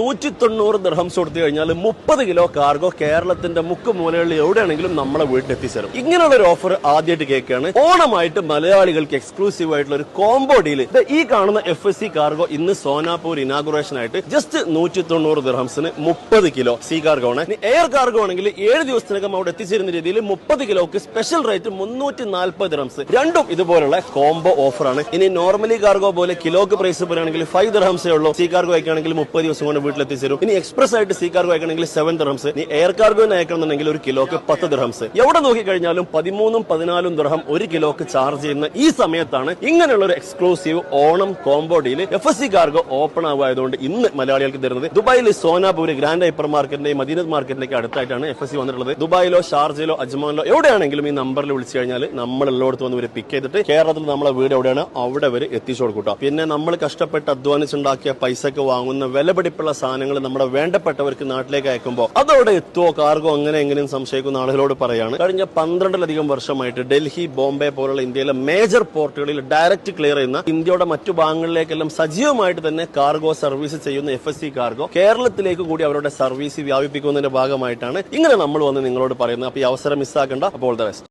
190 dirhams കൊടുത്തു കഴിഞ്ഞാൽ 30 kilo cargo കേരളത്തിന്റെ മുക്കുമൂലകളിൽ എവിടെയാണെങ്കിലും നമ്മളെ വീട്ടിലെത്തിച്ചേരും. ഇങ്ങനെയുള്ള ഒരു ഓഫർ ആദ്യമായിട്ട് കേൾക്കുകയാണ്. ഓണമായിട്ട് മലയാളികൾക്ക് എക്സ്ക്ലൂസീവ് ആയിട്ടുള്ള ഒരു കോംബോ ഡീൽ. ഈ കാണുന്ന FSC കാർഗോ ഇന്ന് സോനാപൂർ ഇനാഗുറേഷൻ ആയിട്ട് ജസ്റ്റ് 190 ദിർഹംസിന് 30 കിലോ സീ കാർഗോ ആണ്. എയർ കാർഗോ ആണെങ്കിൽ 7 ദിവസത്തിനകം അവിടെ എത്തിച്ചേരുന്ന രീതിയിൽ 30 കിലോക്ക് സ്പെഷ്യൽ റേറ്റ് 340 ദിർഹംസ്. രണ്ടും ഇതുപോലുള്ള കോംബോ ഓഫറാണ്. ഇനി നോർമലി കാർഗോ പോലെ കിലോക്ക് പ്രൈസ് പറയുകയാണെങ്കിൽ 5 ദിർഹംസേ ഉള്ളൂ. സീ കാർഗോ അയക്കുകയാണെങ്കിൽ 30 ദിവസം കൊണ്ട് വീട്ടിലെത്തിച്ചേരും. ഇനി എക്സ്പ്രസ് ആയിട്ട് സീ കാർഗോ അയക്കണമെങ്കിൽ 7 ദിർഹംസ്. ഇനി എയർ കാർഗോ അയക്കണമെന്നുണ്ടെങ്കിൽ ഒരു കിലോക്ക് 10 ദിർഹംസ്. എവിടെ നോക്കിക്കഴിഞ്ഞാലും 13-14 ദിർഹം ഒരു കിലോക്ക് ചാർജ് ചെയ്യുന്ന ഈ സമയത്താണ് ഇങ്ങനെയുള്ള ഒരു exclusive Onam combo deal FSC cargo open ആവായതുകൊണ്ട് ഇന്ന് മലയാളികൾക്ക് തരുന്നത്. ദുബായിൽ സോനാപൂർ ഗ്രാൻഡ് ഹൈപ്പർ മാർക്കറ്റിന്റെയും മദീനത്ത് മാർക്കറ്റിലേക്ക് അടുത്തായിട്ടാണ് FSC വന്നിട്ടുള്ളത്. ദുബായിലോ ഷാർജയിലോ അജ്മാനിലോ എവിടെയാണെങ്കിലും ഈ നമ്പറിൽ വിളിച്ചു കഴിഞ്ഞാൽ നമ്മൾ എല്ലായിടത്തും വന്ന് പിക്ക് ചെയ്തിട്ട് കേരളത്തിൽ നമ്മളെ വീട് എവിടെയാണ് അവിടെ വരെ എത്തിച്ചു കൊടുക്കൂട്ടോ. പിന്നെ നമ്മൾ കഷ്ടപ്പെട്ട് അധ്വാനിച്ചുണ്ടാക്കിയ പൈസക്ക് വാങ്ങുന്ന വിലപിടിപ്പുള്ള സാധനങ്ങൾ നമ്മുടെ വേണ്ടപ്പെട്ടവർക്ക് നാട്ടിലേക്ക് അയക്കുമ്പോൾ അതോടെ എത്തുമോ കാർഗോ അങ്ങനെ എങ്ങനെയും സംശയിക്കുന്ന ആളുകളോട് പറയാണ്. കഴിഞ്ഞ 12ലധികം വർഷമായിട്ട് ഡൽഹി, ബോംബെ പോലുള്ള ഇന്ത്യയിലെ മേജർ പോർട്ടുകളിൽ ഡയറക്റ്റ് ക്ലിയർ ചെയ്യുന്ന ഇന്ത്യയുടെ മറ്റു ഭാഗങ്ങളിലേക്കെല്ലാം സജീവമായിട്ട് തന്നെ കാർഗോ സർവീസ് ചെയ്യുന്ന FSC കാർഗോ കേരളത്തിലേക്ക് കൂടി അവരുടെ സർവീസ് വ്യാപിപ്പിക്കുന്നതിന്റെ ഭാഗമായിട്ടാണ് ഇങ്ങനെ നമ്മൾ വന്ന് നിങ്ങളോട് പറയുന്നത്. അപ്പൊ ഈ അവസരം മിസ്സാക്കണ്ട. അപ്പോൾ ദ ബെസ്റ്റ്.